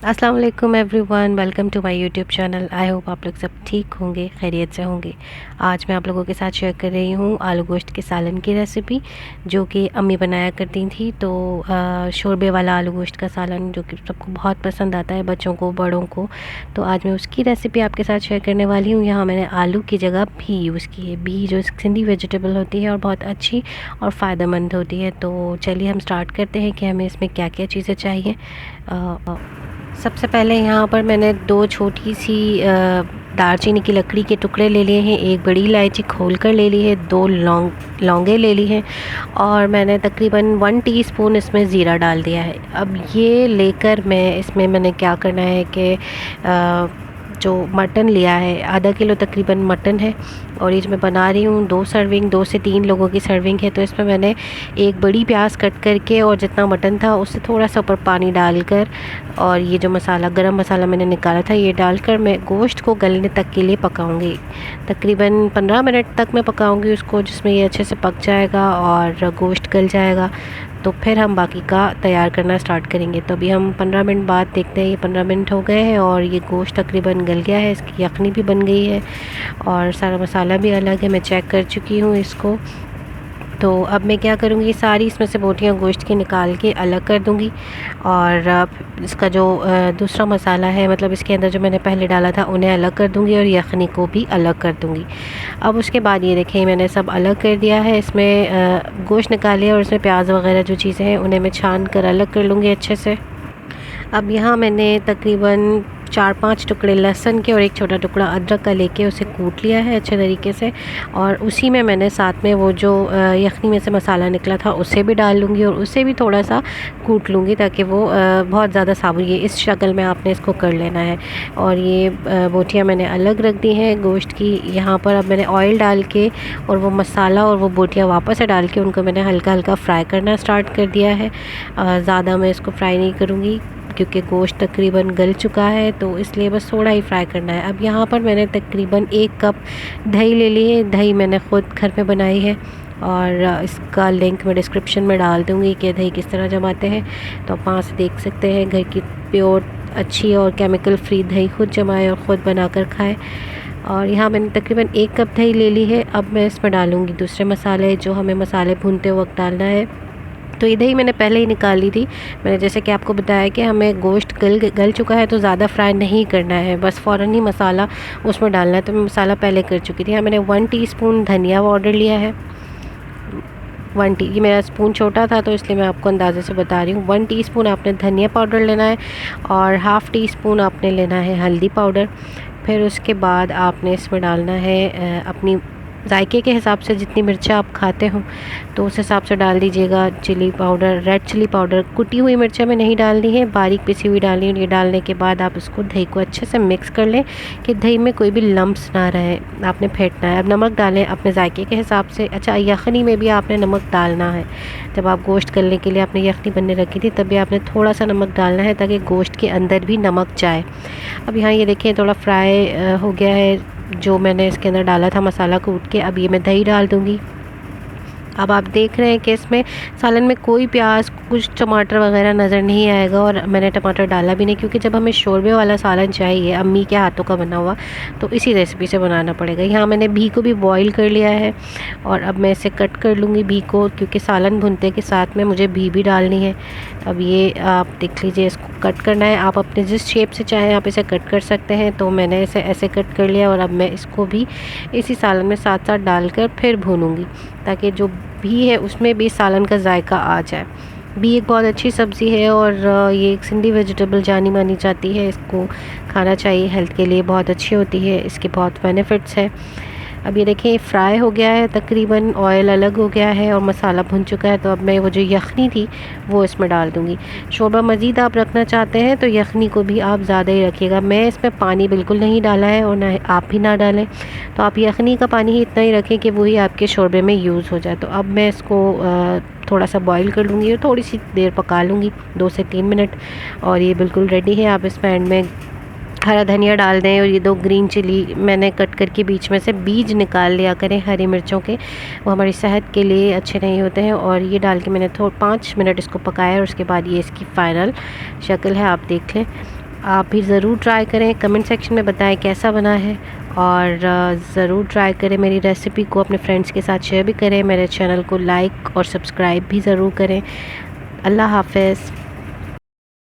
अस्सलाम वालेकुम everyone, welcome to my YouTube channel. I hope आप लोग सब ठीक होंगे, खैरियत से होंगे। आज मैं आप लोगों के साथ शेयर कर रही हूँ आलू गोश्त के सालन की रेसिपी, जो कि अम्मी बनाया करती थी। तो शोरबे वाला आलू गोश्त का सालन जो कि सबको बहुत पसंद आता है, बच्चों को, बड़ों को। तो आज मैं उसकी रेसिपी आपके साथ शेयर करने वाली हूँ। यहाँ मैंने आलू की जगह भी यूज़ की है। भी जो सिंधी वेजिटेबल होती है और बहुत अच्छी और फ़ायदेमंद होती है। तो चलिए हम स्टार्ट करते हैं कि हमें इसमें क्या क्या चीज़ें चाहिए। सबसे पहले यहाँ पर मैंने दो छोटी सी दालचीनी की लकड़ी के टुकड़े ले लिए हैं, एक बड़ी इलायची खोल कर ले ली है, दो लौंगे ले ली हैं और मैंने तकरीबन 1 टीस्पून इसमें ज़ीरा डाल दिया है। अब ये लेकर मैंने क्या करना है कि जो मटन लिया है, आधा किलो तकरीबन मटन है और ये जो मैं बना रही हूँ 2 से 3 लोगों की सर्विंग है। तो इसमें मैंने एक बड़ी प्याज कट करके और जितना मटन था उससे थोड़ा सा ऊपर पानी डालकर और ये जो मसाला, गरम मसाला मैंने निकाला था, ये डालकर मैं गोश्त को गलने तक के लिए पकाऊंगी। तकरीबन 15 मिनट तक मैं पकाऊंगी उसको, जिसमें ये अच्छे से पक जाएगा और गोश्त गल जाएगा। तो फिर हम बाकी का तैयार करना स्टार्ट करेंगे। तो अभी हम 15 मिनट बाद देखते हैं। ये 15 मिनट हो गए हैं और ये गोश्त तकरीबन गल गया है, इसकी यखनी भी बन गई है और सारा मसाला भी अलग है। मैं चेक कर चुकी हूँ इसको। तो अब मैं क्या करूँगी, सारी इसमें से बोटियाँ गोश्त की निकाल के अलग कर दूँगी और इसका जो दूसरा मसाला है, मतलब इसके अंदर जो मैंने पहले डाला था, उन्हें अलग कर दूँगी और यखनी को भी अलग कर दूँगी। अब उसके बाद ये देखें, मैंने सब अलग कर दिया है। इसमें गोश्त निकाले और इसमें प्याज वगैरह जो चीज़ें हैं उन्हें मैं छान कर अलग कर लूँगी अच्छे से। अब यहाँ मैंने तकरीबन 4-5 टुकड़े लहसुन के और एक छोटा टुकड़ा अदरक का लेके उसे कूट लिया है अच्छे तरीके से और उसी में मैंने साथ में वो जो यखनी में से मसाला निकला था उसे भी डाल लूँगी और उसे भी थोड़ा सा कूट लूँगी ताकि वो बहुत ज़्यादा साबुत, ये इस शक्ल में आपने इसको कर लेना है। और ये बोटियाँ मैंने अलग रख दी हैं गोश्त की। यहाँ पर अब मैंने ऑयल डाल के और वो मसाला और वो बोटियाँ वापस से डाल के उनको मैंने हल्का हल्का फ्राई करना स्टार्ट कर दिया है। ज़्यादा मैं इसको फ्राई नहीं करूँगी क्योंकि गोश्त तकरीबन गल चुका है, तो इसलिए बस थोड़ा ही फ्राई करना है। अब यहाँ पर मैंने तकरीबन 1 कप दही ले ली है। दही मैंने ख़ुद घर में बनाई है और इसका लिंक मैं डिस्क्रिप्शन में डाल दूँगी कि दही किस तरह जमाते हैं। तो आप वहाँ से देख सकते हैं। घर की प्योर अच्छी और केमिकल फ्री दही खुद जमाए और ख़ुद बना कर खाएँ। और यहाँ मैंने तकरीबन 1 कप दही ले ली है। अब मैं इसमें डालूँगी दूसरे मसाले जो हमें मसाले भूनते वक्त डालना है। तो ये दही मैंने पहले ही निकाल ली थी। मैंने जैसे कि आपको बताया कि हमें गोश्त गल चुका है तो ज़्यादा फ्राई नहीं करना है, बस फ़ौरन ही मसाला उसमें डालना है। तो मैं मसाला पहले कर चुकी थी। यहाँ मैंने 1 टीस्पून धनिया पाउडर लिया है। ये मेरा स्पून छोटा था तो इसलिए मैं आपको अंदाज़े से बता रही हूँ। 1 टीस्पून आपने धनिया पाउडर लेना है और ½ टीस्पून आपने लेना है हल्दी पाउडर। फिर उसके बाद आपने इसमें डालना है अपनी जायके के हिसाब से, जितनी मिर्चें आप खाते हो तो उस हिसाब से डाल दीजिएगा। Chilli powder, red chilli powder, कुटी हुई मिर्चें में नहीं डालनी है, बारीक पिसी हुई डालनी है। ये डालने के बाद आप इसको दही को अच्छे से मिक्स कर लें कि दही में कोई भी लम्प्स ना रहे। आपने फेंटना है। अब नमक डालें अपने जायके के हिसाब से। अच्छा, यखनी में भी आपने नमक डालना है। जब आप गोश्त करने के लिए आपने यखनी बनने रखी थी तभी आपने थोड़ा सा नमक डालना है ताकि गोश्त के अंदर भी नमक जाए। अब यहाँ ये देखिए थोड़ा फ्राई हो गया है जो मैंने इसके अंदर डाला था मसाला कूट के। अब ये मैं दही डाल दूँगी। अब आप देख रहे हैं कि इसमें सालन में कोई प्याज, कुछ टमाटर वगैरह नज़र नहीं आएगा और मैंने टमाटर डाला भी नहीं क्योंकि जब हमें शोरबे वाला सालन चाहिए अम्मी के हाथों का बना हुआ, तो इसी रेसिपी से बनाना पड़ेगा। यहाँ मैंने भी को भी बॉईल कर लिया है और अब मैं इसे कट कर लूँगी भी को, क्योंकि सालन भुनते के साथ में मुझे भी डालनी है। अब ये आप देख लीजिए, इसको कट करना है। आप अपने जिस शेप से चाहें आप इसे कट कर सकते हैं। तो मैंने इसे ऐसे कट कर लिया और अब मैं इसको भी इसी सालन में साथ साथ डालकर फिर भूनूँगी ताकि जो भी है उसमें भी सालन का जायका आ जाए। भी एक बहुत अच्छी सब्ज़ी है और ये एक सिंधी वेजिटेबल जानी मानी जाती है। इसको खाना चाहिए, हेल्थ के लिए बहुत अच्छी होती है, इसके बहुत बेनिफिट्स हैं। अब ये देखें फ्राई हो गया है, तकरीबन ऑयल अलग हो गया है और मसाला भुन चुका है। तो अब मैं वो जो यखनी थी वो इसमें डाल दूँगी। शोरबा मज़ीद आप रखना चाहते हैं तो यखनी को भी आप ज़्यादा ही रखिएगा। मैं इसमें पानी बिल्कुल नहीं डाला है और ना आप भी ना डालें। तो आप यखनी का पानी ही इतना ही रखें कि वही आपके शोरबे में यूज़ हो जाए। तो अब मैं इसको थोड़ा सा बॉईल कर लूँगी और थोड़ी सी देर पका लूँगी, 2 से 3 मिनट, और ये बिल्कुल रेडी है। आप इसमें एंड में हरा धनिया डाल दें और ये 2 ग्रीन चिली मैंने कट करके बीच में से बीज निकाल लिया करें हरी मिर्चों के, वो हमारी सेहत के लिए अच्छे नहीं होते हैं। और ये डाल के मैंने 5 मिनट इसको पकाया और उसके बाद ये इसकी फ़ाइनल शक्ल है, आप देख लें। आप भी ज़रूर ट्राई करें, कमेंट सेक्शन में बताएं कैसा बना है, और ज़रूर ट्राई करें मेरी रेसिपी को, अपने फ्रेंड्स के साथ शेयर भी करें, मेरे चैनल को लाइक और सब्सक्राइब भी ज़रूर करें। अल्लाह हाफ़िज़।